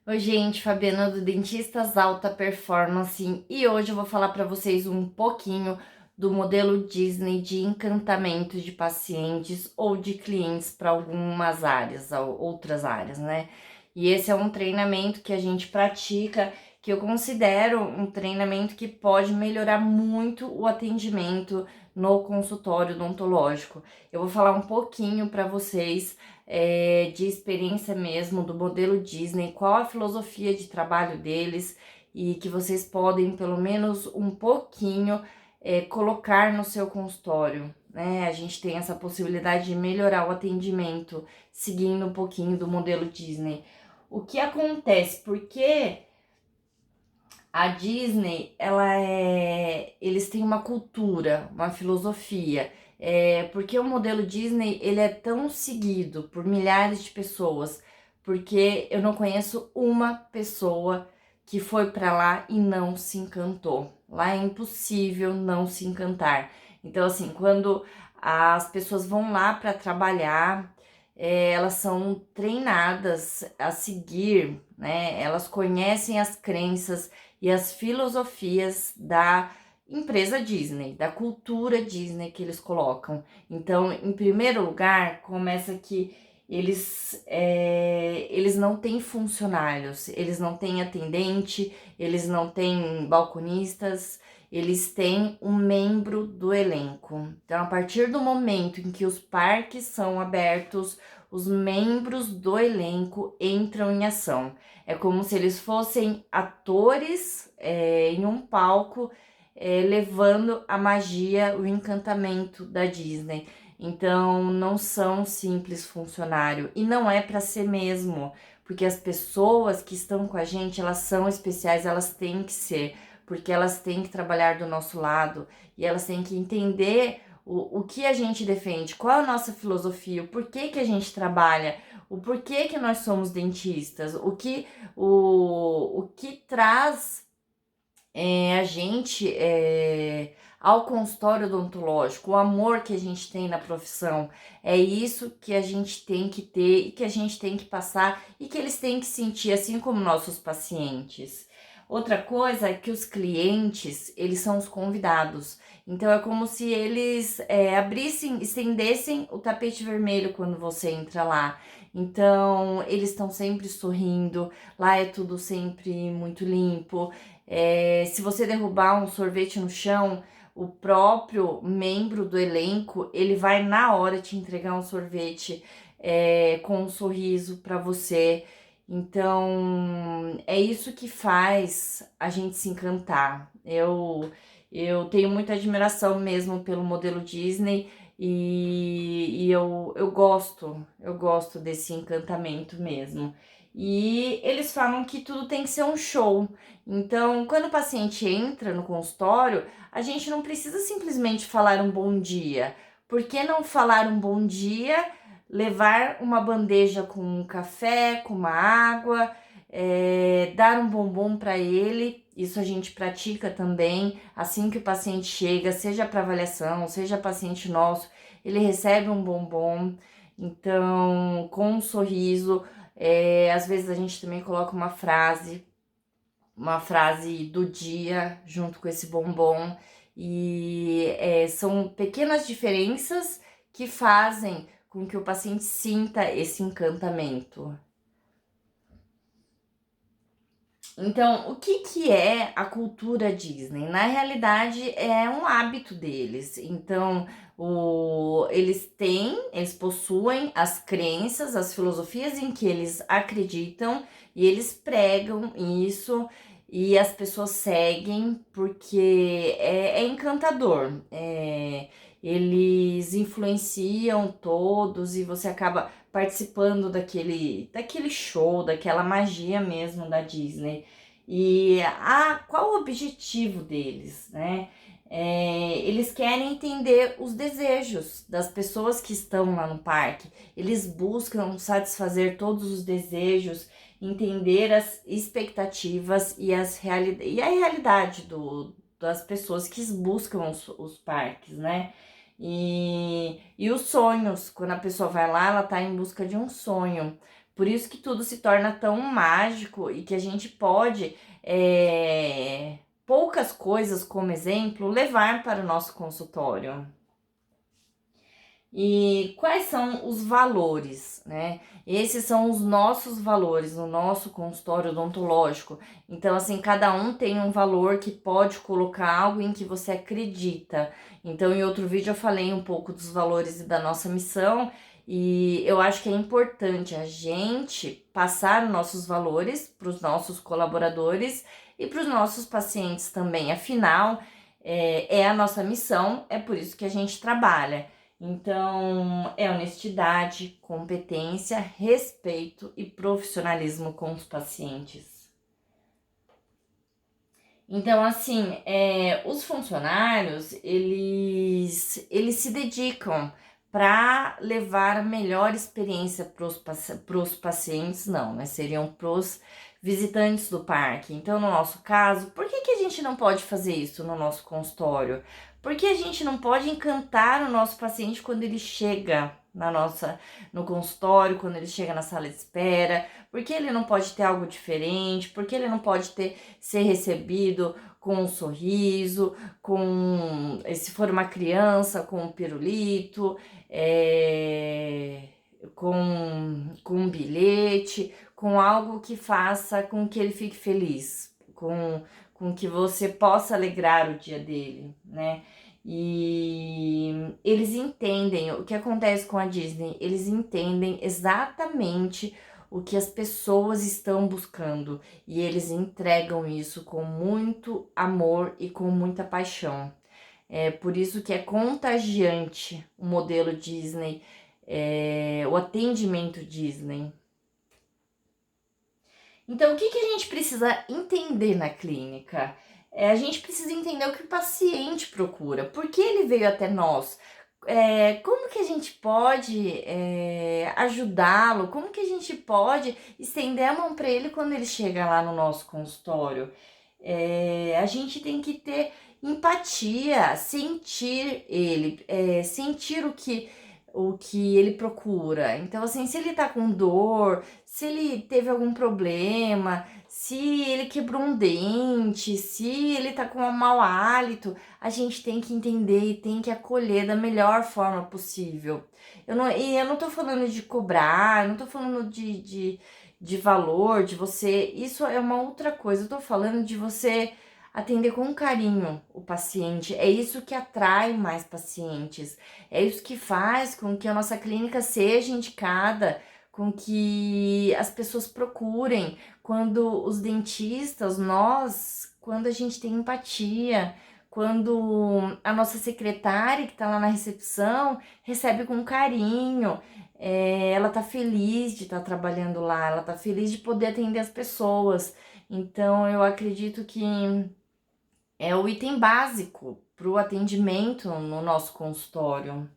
Oi, gente, Fabiana do Dentistas Alta Performance e hoje eu vou falar para vocês um pouquinho do modelo Disney de encantamento de pacientes ou de clientes para algumas áreas, outras áreas, né? E esse é um treinamento que a gente pratica, que eu considero um treinamento que pode melhorar muito o atendimento no consultório odontológico. Eu vou falar um pouquinho para vocês de experiência mesmo do modelo Disney, qual a filosofia de trabalho deles e que vocês podem, pelo menos um pouquinho, colocar no seu consultório. Né? A gente tem essa possibilidade de melhorar o atendimento seguindo um pouquinho do modelo Disney. O que acontece? Porque a Disney, eles têm uma cultura, uma filosofia. Porque o modelo Disney, ele é tão seguido por milhares de pessoas, porque eu não conheço uma pessoa que foi para lá e não se encantou. Lá é impossível não se encantar. Então, assim, quando as pessoas vão lá para trabalhar, elas são treinadas a seguir, né? Elas conhecem as crenças e as filosofias da empresa Disney, da cultura Disney que eles colocam. Então, em primeiro lugar, começa que eles não têm funcionários, eles não têm atendente, eles não têm balconistas, eles têm um membro do elenco. Então, a partir do momento em que os parques são abertos, os membros do elenco entram em ação. É como se eles fossem atores em um palco, levando a magia, o encantamento da Disney. Então, não são simples funcionário e não é para ser mesmo, porque as pessoas que estão com a gente, elas são especiais, elas têm que ser, porque elas têm que trabalhar do nosso lado e elas têm que entender o que a gente defende, qual é a nossa filosofia, o porquê que a gente trabalha, o porquê que nós somos dentistas, o que traz a gente ao consultório odontológico, o amor que a gente tem na profissão. É isso que a gente tem que ter e que a gente tem que passar e que eles têm que sentir, assim como nossos pacientes. Outra coisa é que os clientes, eles são os convidados. Então é como se eles abrissem, estendessem o tapete vermelho quando você entra lá. Então eles estão sempre sorrindo, lá é tudo sempre muito limpo. Se você derrubar um sorvete no chão, o próprio membro do elenco, ele vai na hora te entregar um sorvete com um sorriso para você. Então, é isso que faz a gente se encantar. Eu tenho muita admiração mesmo pelo modelo Disney e eu gosto desse encantamento mesmo. E eles falam que tudo tem que ser um show. Então, quando o paciente entra no consultório, a gente não precisa simplesmente falar um bom dia. Por que não falar um bom dia, levar uma bandeja com um café, com uma água, dar um bombom para ele? Isso a gente pratica também. Assim que o paciente chega, seja para avaliação, seja paciente nosso, ele recebe um bombom. Então, com um sorriso, às vezes a gente também coloca uma frase do dia junto com esse bombom. E são pequenas diferenças que fazem com que o paciente sinta esse encantamento. Então, o que que é a cultura Disney? Na realidade, é um hábito deles. Então, eles possuem as crenças, as filosofias em que eles acreditam e eles pregam isso e as pessoas seguem porque é encantador. Eles influenciam todos e você acaba participando daquele show, daquela magia mesmo da Disney. E qual o objetivo deles, né? Eles querem entender os desejos das pessoas que estão lá no parque. Eles buscam satisfazer todos os desejos, entender as expectativas e e a realidade das pessoas que buscam os parques, né? E os sonhos, quando a pessoa vai lá, ela tá em busca de um sonho. Por isso que tudo se torna tão mágico e que a gente pode, poucas coisas, como exemplo, levar para o nosso consultório. E quais são os valores, né? Esses são os nossos valores no nosso consultório odontológico. Então, assim, cada um tem um valor que pode colocar algo em que você acredita. Então, em outro vídeo eu falei um pouco dos valores e da nossa missão, e eu acho que é importante a gente passar os nossos valores para os nossos colaboradores e para os nossos pacientes também. Afinal, é a nossa missão, é por isso que a gente trabalha. Então, é honestidade, competência, respeito e profissionalismo com os pacientes. Então, assim, os funcionários, eles se dedicam para levar a melhor experiência para os pacientes, não, né? Seriam para os visitantes do parque. Então, no nosso caso, por que a gente não pode fazer isso no nosso consultório? Porque a gente não pode encantar o nosso paciente quando ele chega no consultório, quando ele chega na sala de espera, porque ele não pode ter algo diferente, porque ele não pode ser recebido com um sorriso, se for uma criança, com um pirulito, com um bilhete, com algo que faça com que ele fique feliz, com que você possa alegrar o dia dele, né? E eles entendem o que acontece com a Disney, eles entendem exatamente o que as pessoas estão buscando e eles entregam isso com muito amor e com muita paixão. É por isso que é contagiante o modelo Disney, o atendimento Disney. Então, o que a gente precisa entender na clínica? A gente precisa entender o que o paciente procura, por que ele veio até nós, como que a gente pode ajudá-lo, como que a gente pode estender a mão para ele quando ele chega lá no nosso consultório. A gente tem que ter empatia, sentir ele, sentir o que ele procura. Então, assim, se ele tá com dor, se ele teve algum problema, se ele quebrou um dente, se ele tá com um mau hálito, a gente tem que entender e tem que acolher da melhor forma possível. Eu não tô falando de cobrar, eu não tô falando de valor, de você. Isso é uma outra coisa. Eu tô falando de você atender com carinho o paciente. É isso que atrai mais pacientes. É isso que faz com que a nossa clínica seja indicada, com que as pessoas procurem. Quando os dentistas, quando a gente tem empatia, quando a nossa secretária que tá lá na recepção recebe com carinho, ela tá feliz de estar trabalhando lá, ela tá feliz de poder atender as pessoas. Então, eu acredito que é o item básico para o atendimento no nosso consultório.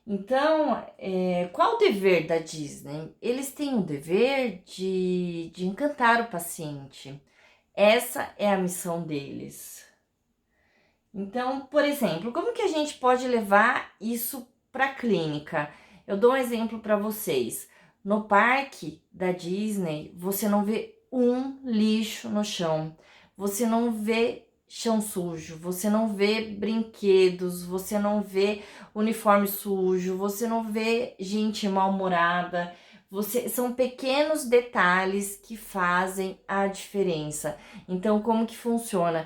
Então, qual o dever da Disney? Eles têm o dever de encantar o paciente. Essa é a missão deles. Então, por exemplo, como que a gente pode levar isso para a clínica? Eu dou um exemplo para vocês. No parque da Disney, você não vê um lixo no chão. Você não vê chão sujo, você não vê brinquedos, você não vê uniforme sujo, você não vê gente mal-humorada. São pequenos detalhes que fazem a diferença. Então, como que funciona?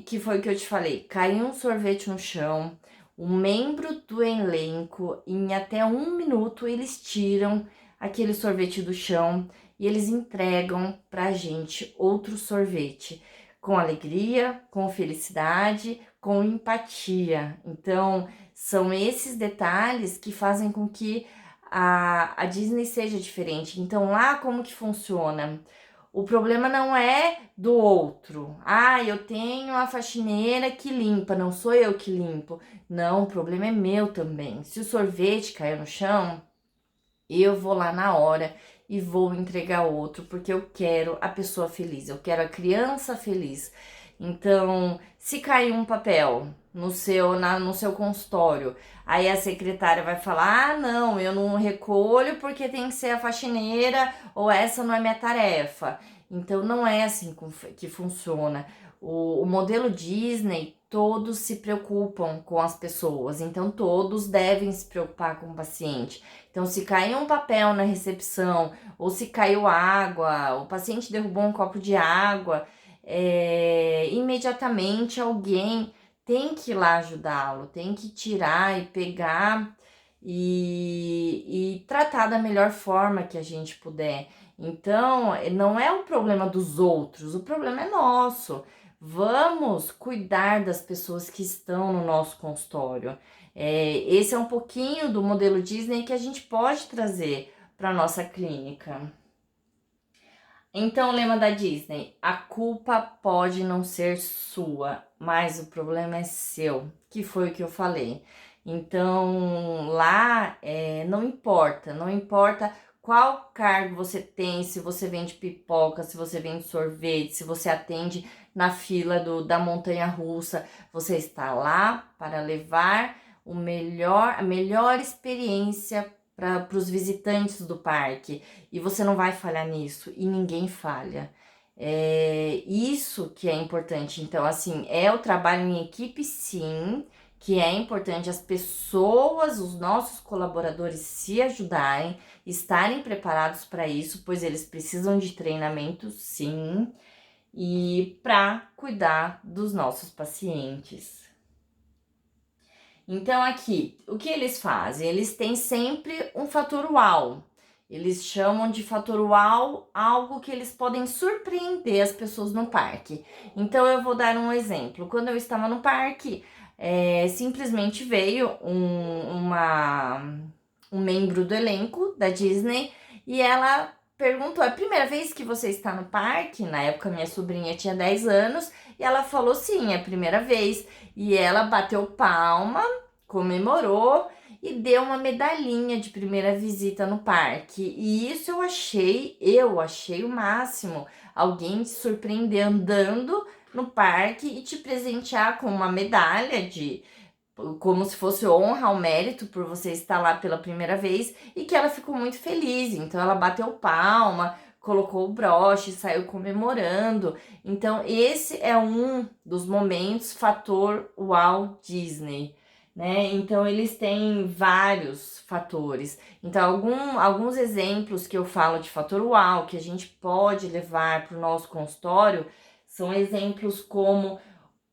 Que foi o que eu te falei, caiu um sorvete no chão, um membro do elenco, em até 1 minuto, eles tiram aquele sorvete do chão e eles entregam pra gente outro sorvete, com alegria, com felicidade, com empatia. Então, são esses detalhes que fazem com que a Disney seja diferente. Então, lá como que funciona? O problema não é do outro. Ah, eu tenho a faxineira que limpa, não sou eu que limpo. Não, o problema é meu também. Se o sorvete caiu no chão, eu vou lá na hora e vou entregar outro, porque eu quero a pessoa feliz, eu quero a criança feliz. Então, se caiu um papel, no seu consultório. Aí a secretária vai falar: ah, não, eu não recolho porque tem que ser a faxineira ou essa não é minha tarefa. Então não é assim que funciona. O modelo Disney, todos se preocupam com as pessoas, então todos devem se preocupar com o paciente. Então, se caiu um papel na recepção, ou se caiu água, o paciente derrubou um copo de água, imediatamente alguém tem que ir lá ajudá-lo, tem que tirar e pegar e tratar da melhor forma que a gente puder. Então, não é o problema dos outros, o problema é nosso. Vamos cuidar das pessoas que estão no nosso consultório. Esse é um pouquinho do modelo Disney que a gente pode trazer para a nossa clínica. Então, o lema da Disney: a culpa pode não ser sua, mas o problema é seu, que foi o que eu falei. Então, lá não importa, não importa qual cargo você tem, se você vende pipoca, se você vende sorvete, se você atende na fila da montanha russa, você está lá para levar a melhor experiência para os visitantes do parque. E você não vai falhar nisso, e ninguém falha. É isso que é importante. Então, assim, é o trabalho em equipe, sim, que é importante as pessoas, os nossos colaboradores se ajudarem, estarem preparados para isso, pois eles precisam de treinamento, sim, e para cuidar dos nossos pacientes. Então, aqui, o que eles fazem? Eles têm sempre um fator uau. Eles chamam de fator uau algo que eles podem surpreender as pessoas no parque. Então, eu vou dar um exemplo. Quando eu estava no parque, simplesmente veio um membro do elenco da Disney e ela perguntou: é a primeira vez que você está no parque? Na época, minha sobrinha tinha 10 anos e ela falou: sim, é a primeira vez. E ela bateu palma, comemorou e deu uma medalhinha de primeira visita no parque. E isso eu achei o máximo. Alguém te surpreender andando no parque e te presentear com uma medalha de como se fosse honra ao mérito por você estar lá pela primeira vez, e que ela ficou muito feliz. Então ela bateu palma, colocou o broche, saiu comemorando. Então esse é um dos momentos fator Walt Disney, né? Então eles têm vários fatores. Então alguns exemplos que eu falo de fator Wow que a gente pode levar para o nosso consultório são exemplos como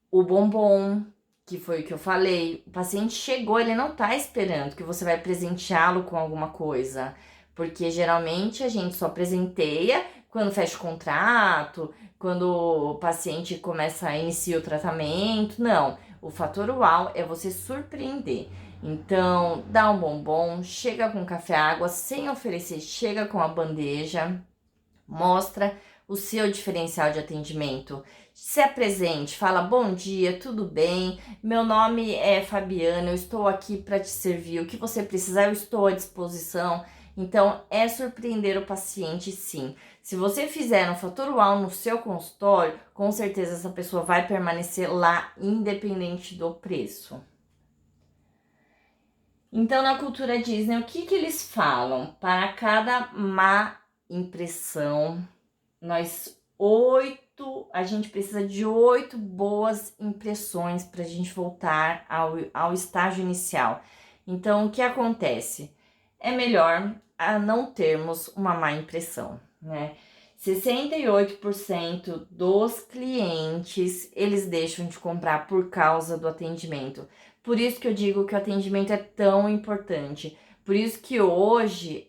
o bombom, que foi o que eu falei. O paciente chegou, ele não tá esperando que você vai presenteá-lo com alguma coisa, porque geralmente a gente só presenteia quando fecha o contrato, quando o paciente inicia o tratamento. Não, o fator uau é você surpreender. Então, dá um bombom, chega com café água, sem oferecer, chega com a bandeja, mostra o seu diferencial de atendimento. Se apresente, fala: bom dia, tudo bem? Meu nome é Fabiana, eu estou aqui para te servir. O que você precisar, eu estou à disposição. Então, é surpreender o paciente, sim. Se você fizer um fator uau no seu consultório, com certeza essa pessoa vai permanecer lá, independente do preço. Então, na cultura Disney, o que eles falam? Para cada má impressão, a gente precisa de 8 boas impressões para a gente voltar ao estágio inicial. Então, o que acontece? É melhor não termos uma má impressão, né? 68% dos clientes, eles deixam de comprar por causa do atendimento. Por isso que eu digo que o atendimento é tão importante. Por isso que hoje,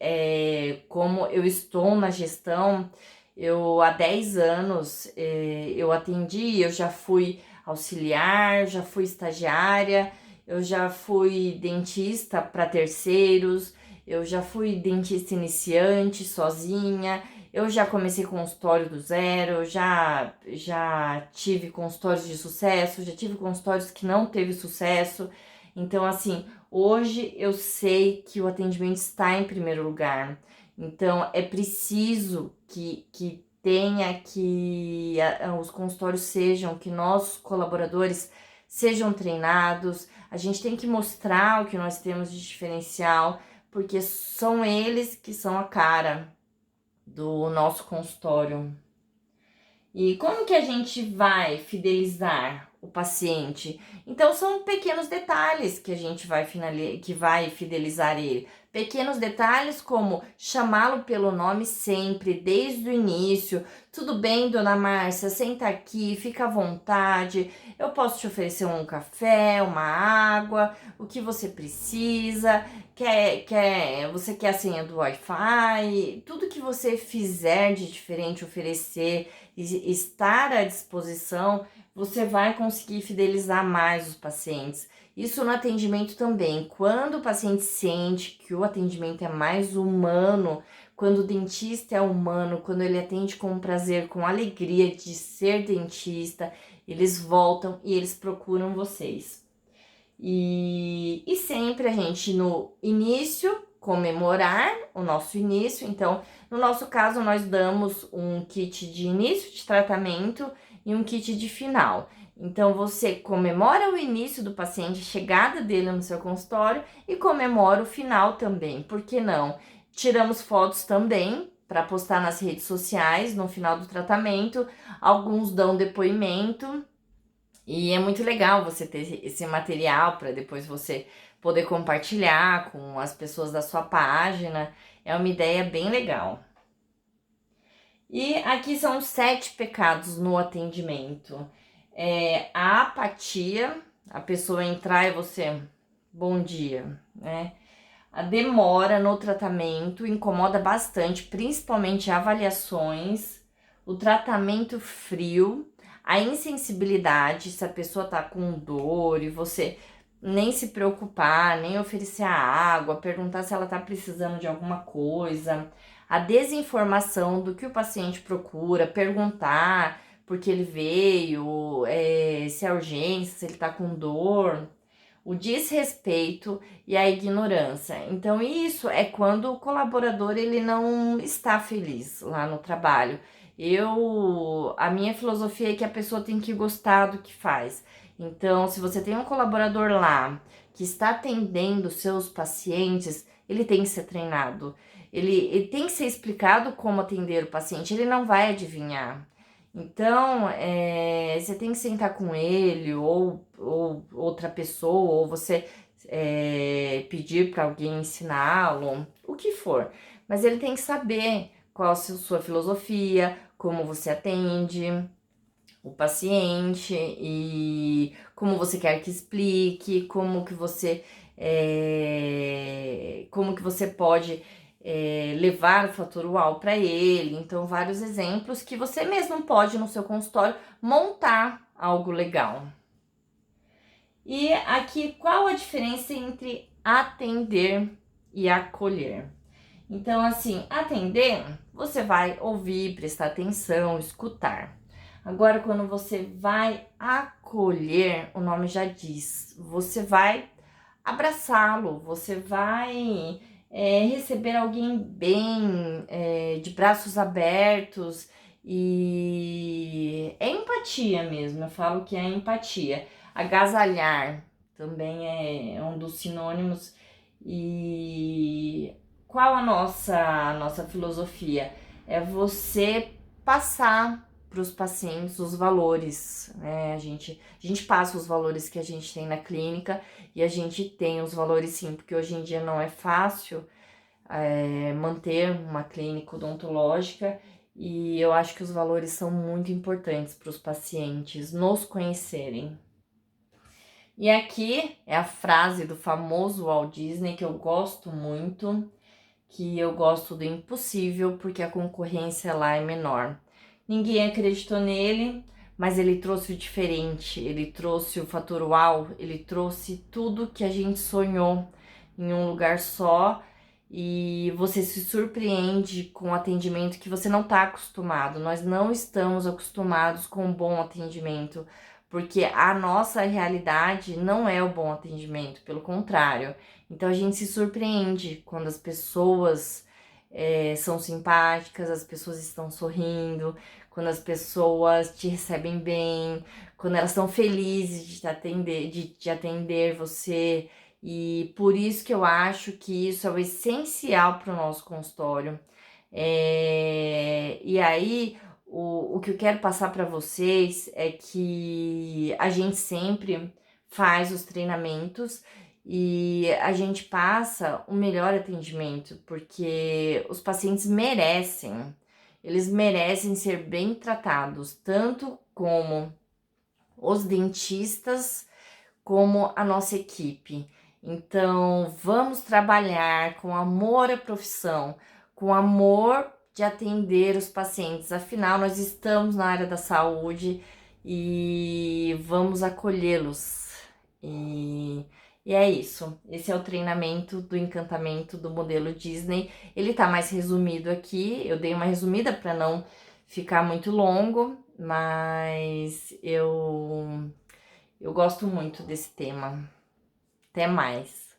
como eu estou na gestão, eu há 10 anos eu atendi, eu já fui auxiliar, já fui estagiária, eu já fui dentista para terceiros, eu já fui dentista iniciante sozinha, eu já comecei consultório do zero, já tive consultórios de sucesso, já tive consultórios que não teve sucesso. Então, assim, hoje eu sei que o atendimento está em primeiro lugar. Então, é preciso que tenha, que os consultórios sejam, que nossos colaboradores sejam treinados. A gente tem que mostrar o que nós temos de diferencial, porque são eles que são a cara do nosso consultório. E como que a gente vai fidelizar o paciente? Então, são pequenos detalhes que a gente vai fidelizar ele. Pequenos detalhes como chamá-lo pelo nome sempre, desde o início. Tudo bem, dona Márcia? Senta aqui, fica à vontade. Eu posso te oferecer um café, uma água, o que você precisa. Você quer a senha do Wi-Fi? Tudo que você fizer de diferente, oferecer, estar à disposição, você vai conseguir fidelizar mais os pacientes. Isso no atendimento também. Quando o paciente sente que o atendimento é mais humano, quando o dentista é humano, quando ele atende com prazer, com alegria de ser dentista, eles voltam e eles procuram vocês. E sempre a gente no início comemorar o nosso início. Então, no nosso caso, nós damos um kit de início de tratamento e um kit de final. Então, você comemora o início do paciente, a chegada dele no seu consultório e comemora o final também. Por que não? Tiramos fotos também para postar nas redes sociais no final do tratamento. Alguns dão depoimento. E é muito legal você ter esse material para depois você poder compartilhar com as pessoas da sua página. É uma ideia bem legal. E aqui são os 7 pecados no atendimento. A apatia, a pessoa entrar e você, bom dia, né? A demora no tratamento incomoda bastante, principalmente avaliações, o tratamento frio, a insensibilidade, se a pessoa tá com dor e você nem se preocupar, nem oferecer a água, perguntar se ela tá precisando de alguma coisa, a desinformação do que o paciente procura, perguntar por que ele veio, se é urgência, se ele tá com dor, o desrespeito e a ignorância. Então, isso é quando o colaborador ele não está feliz lá no trabalho. A minha filosofia é que a pessoa tem que gostar do que faz. Então, se você tem um colaborador lá que está atendendo seus pacientes, ele tem que ser treinado. Ele tem que ser explicado como atender o paciente, ele não vai adivinhar. Então, você tem que sentar com ele ou outra pessoa, ou você pedir para alguém ensiná-lo, o que for. Mas ele tem que saber qual a sua filosofia, como você atende o paciente e como você quer que explique, como que você pode levar o fator UAU para ele. Então, vários exemplos que você mesmo pode no seu consultório montar algo legal. E aqui, qual a diferença entre atender e acolher? Então, assim, atender, você vai ouvir, prestar atenção, escutar. Agora, quando você vai acolher, o nome já diz, você vai abraçá-lo, você vai receber alguém bem, de braços abertos, e é empatia mesmo, eu falo que é empatia. Agasalhar também é um dos sinônimos. E qual a nossa filosofia? É você passar para os pacientes os valores, né? A gente passa os valores que a gente tem na clínica e a gente tem os valores sim, porque hoje em dia não é fácil manter uma clínica odontológica e eu acho que os valores são muito importantes para os pacientes nos conhecerem. E aqui é a frase do famoso Walt Disney que eu gosto muito, que eu gosto do impossível porque a concorrência lá é menor. Ninguém acreditou nele, mas ele trouxe o diferente, ele trouxe o fator uau, ele trouxe tudo que a gente sonhou em um lugar só e você se surpreende com o atendimento que você não está acostumado. Nós não estamos acostumados com um bom atendimento, porque a nossa realidade não é o bom atendimento, pelo contrário. Então a gente se surpreende quando as pessoas são simpáticas, as pessoas estão sorrindo, quando as pessoas te recebem bem, quando elas estão felizes de te atender, de atender você. E por isso que eu acho que isso é o essencial para o nosso consultório. E aí, o que eu quero passar para vocês é que a gente sempre faz os treinamentos e a gente passa o melhor atendimento, porque os pacientes merecem, eles merecem ser bem tratados, tanto como os dentistas, como a nossa equipe. Então, vamos trabalhar com amor à profissão, com amor de atender os pacientes. Afinal, nós estamos na área da saúde e vamos acolhê-los. E é isso. Esse é o treinamento do encantamento do modelo Disney. Ele tá mais resumido aqui. Eu dei uma resumida para não ficar muito longo, mas eu gosto muito desse tema. Até mais.